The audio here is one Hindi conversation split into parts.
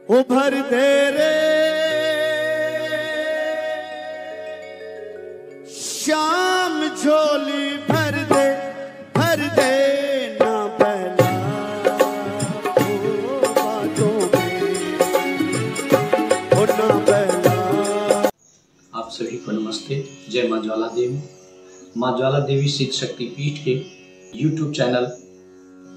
ओ भर दे रे श्याम झोली भर दे ना बहला ओ बातों में ओ ना बहला। आप सभी को नमस्ते। जय माँ ज्वाला देवी। माँ ज्वाला देवी सिद्ध शक्ति पीठ के YouTube चैनल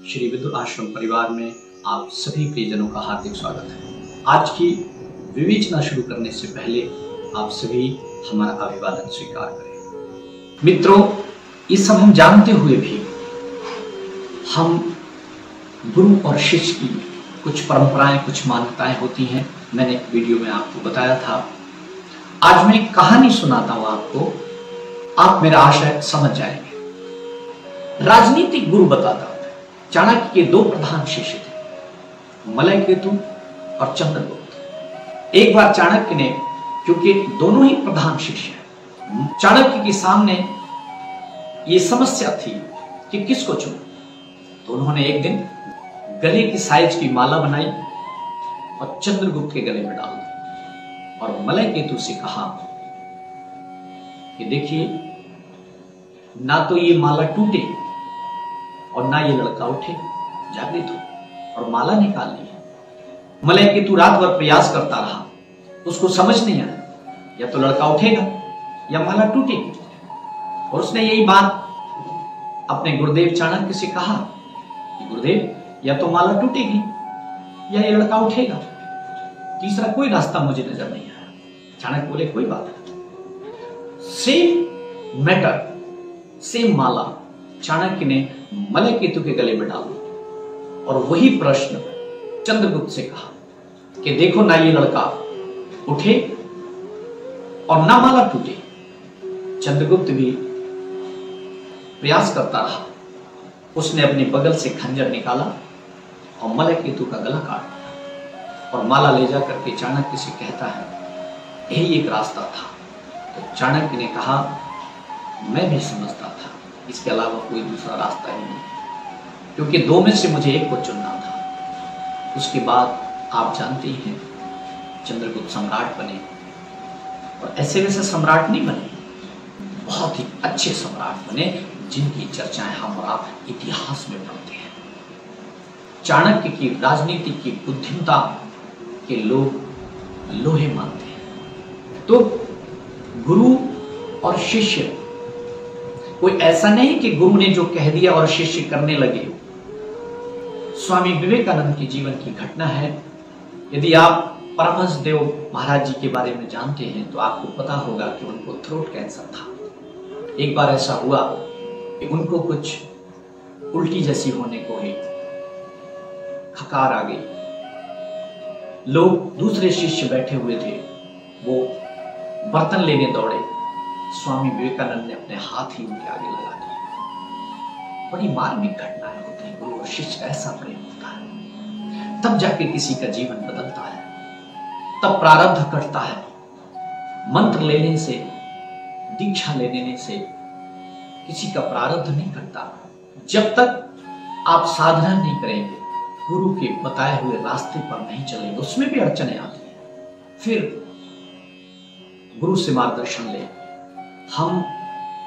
श्री विदुर आश्रम परिवार में आप सभी प्रियजनों का हार्दिक स्वागत है। आज की विवेचना शुरू करने से पहले आप सभी हमारा अभिवादन स्वीकार करें। मित्रों, ये सब हम जानते हुए भी हम गुरु और शिष्य की कुछ परंपराएं, कुछ मान्यताएं होती हैं। मैंने एक वीडियो में आपको बताया था। आज मैं एक कहानी सुनाता हूं आपको, आप मेरा आशय समझ जाएंगे। राजनीतिक गुरु बताता है, चाणक्य के दो प्रधान शिष्य थे, मलय केतु और चंद्रगुप्त। एक बार चाणक्य ने, क्योंकि दोनों ही प्रधान शिष्य हैं, चाणक्य के सामने ये समस्या थी कि किसको चुने। तो उन्होंने एक दिन गले की साइज की माला बनाई और चंद्रगुप्त के गले में डाल दी और मलय केतु से कहा कि देखिए, ना तो ये माला टूटे और ना ये लड़का उठे, जागृत हो, और माला निकाल ली। मलय केतु रात भर प्रयास करता रहा, उसको समझ नहीं आया, या तो लड़का उठेगा या माला टूटेगी। और उसने यही बात अपने गुरुदेव चाणक्य से कहा कि गुरुदेव, या तो माला टूटेगी या ये लड़का उठेगा, तीसरा कोई रास्ता मुझे नजर नहीं आया। चाणक्य बोले, कोई बात नहीं। सेम मैटर, सेम माला चाणक्य ने मलय केतु के गले में डाल दी और वही प्रश्न चंद्रगुप्त से कहा कि देखो, ना ये लड़का उठे और ना माला टूटे। चंद्रगुप्त भी प्रयास करता रहा। उसने अपने बगल से खंजर निकाला और मलय केतु का गला काट दिया और माला ले जाकर के चाणक्य से कहता है, यही एक रास्ता था। तो चाणक्य ने कहा, मैं भी समझता था, इसके अलावा कोई दूसरा रास्ता ही नहीं, क्योंकि दो में से मुझे एक को चुनना था। उसके बाद आप जानते ही हैं, चंद्रगुप्त सम्राट बने और ऐसे वैसे सम्राट नहीं बने, बहुत ही अच्छे सम्राट बने जिनकी चर्चाएं हम और आप इतिहास में पढ़ते हैं। चाणक्य की राजनीति की बुद्धिमता के लोग लोहे मानते हैं। तो गुरु और शिष्य, कोई ऐसा नहीं कि गुरु ने जो कह दिया और शिष्य करने लगे। स्वामी विवेकानंद के जीवन की घटना है। यदि आप परमहंस देव महाराज जी के बारे में जानते हैं तो आपको पता होगा कि उनको थ्रोट कैंसर था। एक बार ऐसा हुआ कि उनको कुछ उल्टी जैसी होने को हुई, खकार आ गई। लोग, दूसरे शिष्य बैठे हुए थे, वो बर्तन लेने दौड़े। स्वामी विवेकानंद ने अपने हाथ ही उनके आगे लगा दिए। बड़ी मार्मिक घटनाएं होती हैं। गुरु और शिष्य का ऐसा प्रेम होता है, तब जाके किसी का जीवन बदलता है, तब प्रारब्ध कटता है। मंत्र लेने से, दीक्षा लेने से किसी का प्रारब्ध नहीं कटता। जब तक आप साधना नहीं करेंगे, गुरु के बताए हुए रास्ते पर नहीं चलेंगे, उसमें भी अड़चने आती हैं। फिर गुरु से मार्गदर्शन लें। हम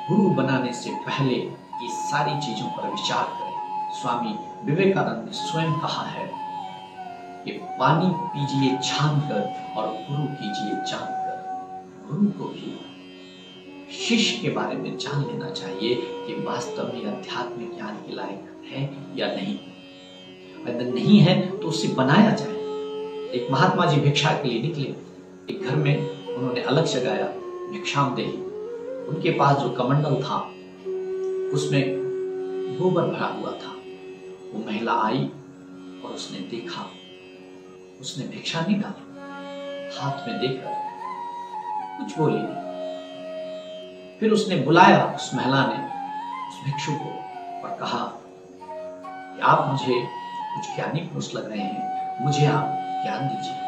गुरु बनाने से पहले ये सारी चीजों पर विचार करें। स्वामी विवेकानंद ने स्वयं कहा है कि पानी पीजिए छानकर और गुरु कीजिए जानकर। गुरु को भी शिष्य के बारे में जान लेना चाहिए कि वास्तव में आध्यात्मिक ज्ञान के लायक है या नहीं। अगर नहीं है तो उसे बनाया जाए। एक महात्मा जी भिक्षा के लिए निकले। एक घर में उन्होंने अलग जगाया भिक्षाम देही। उनके पास जो कमंडल था उसमें गोबर भरा हुआ था। वो महिला आई और उसने देखा, उसने भिक्षा नहीं डाली, हाथ में देकर कुछ बोली नहीं। फिर उसने बुलाया उस महिला ने उस भिक्षु को और कहा कि आप मुझे कुछ ज्ञानी पुरुष लग रहे हैं, मुझे आप ज्ञान दीजिए।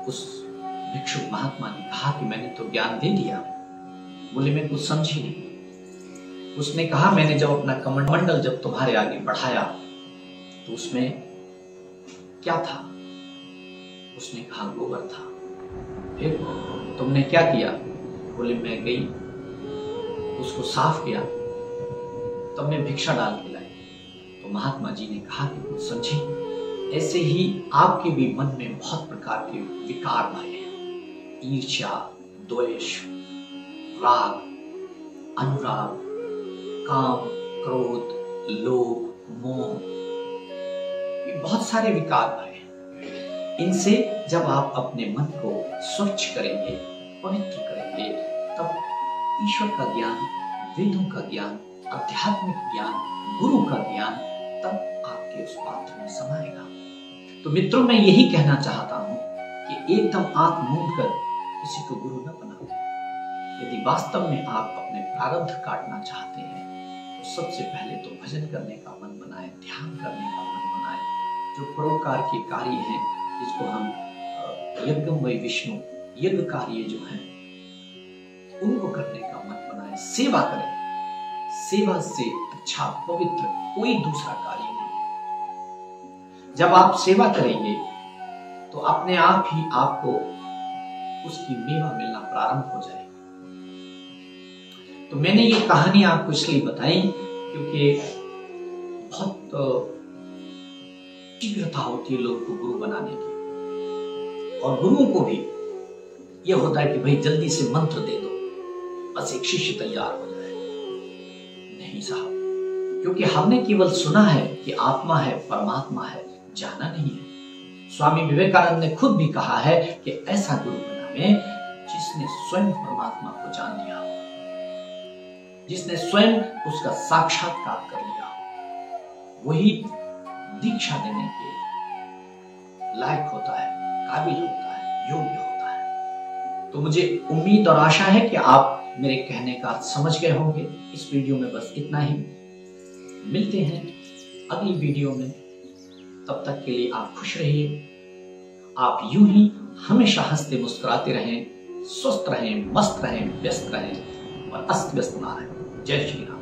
उस भिक्षुक महात्मा ने कहा कि मैंने तो ज्ञान दे दिया। बोले, मैं कुछ समझी नहीं। उसने कहा, मैंने जब अपना कमंडल जब तुम्हारे आगे बढ़ाया तो उसमें क्या था? उसने कहा गोबर था। फिर तुमने क्या किया? बोले मैं गई, उसको साफ किया, तब मैं भिक्षा डाल के लाई। तो महात्मा जी ने कहा कि कुछ समझी, ऐसे ही आपके भी मन में बहुत प्रकार के विकार भरे हैं, ईर्ष्या, द्वेष, राग, अनुराग, काम, क्रोध, लोभ, मोह, ये बहुत सारे विकार भरे हैं। इनसे जब आप अपने मन को स्वच्छ करेंगे, पवित्र करेंगे, तब ईश्वर का ज्ञान, वेदों का ज्ञान, आध्यात्मिक ज्ञान, गुरु का ज्ञान तब आपके उस पात्र में समाएगा। तो मित्रों, मैं यही कहना चाहता हूं कि एकदम आंख मूंद कर किसी को गुरु न बनाओ। यदि वास्तव में आप अपने प्रारब्ध काटना चाहते हैं तो सबसे पहले तो भजन करने का मन बनाएं, ध्यान करने का मन बनाएं। जो परोपकार के कार्य हैं, जिसको हम यज्ञम वै विष्णु, यज्ञ कार्य जो हैं, उनको करने का मन बनाएं, सेवा करें। सेवा से अच्छा पवित्र कोई दूसरा कार्य नहीं है। जब आप सेवा करेंगे तो अपने आप ही आपको उसकी मेवा मिलना प्रारंभ हो जाएगी। तो मैंने ये कहानी आपको इसलिए बताई क्योंकि बहुत शीघ्रता होती है लोगों को गुरु बनाने की, और गुरुओं को भी यह होता है कि भाई जल्दी से मंत्र दे दो, बस एक शिष्य तैयार हो जाए। नहीं साहब, क्योंकि हमने केवल सुना है कि आत्मा है, परमात्मा है, जाना नहीं है। स्वामी विवेकानंद ने खुद भी कहा है कि ऐसा गुरु बनावे जिसने स्वयं परमात्मा को जान लिया, जिसने स्वयं उसका साक्षात्कार कर लिया, वही दीक्षा देने के लायक होता है, काबिल होता है, योग्य होता है। तो मुझे उम्मीद और आशा है कि आप मेरे कहने का समझ गए होंगे। इस वीडियो में बस इतना ही। मिलते हैं अगली वीडियो में, तब तक के लिए आप खुश रहिए। आप यूं ही हमेशा हंसते मुस्कुराते रहें, स्वस्थ रहें, मस्त रहें, व्यस्त रहें और अस्त व्यस्त ना रहें। जय श्री राम।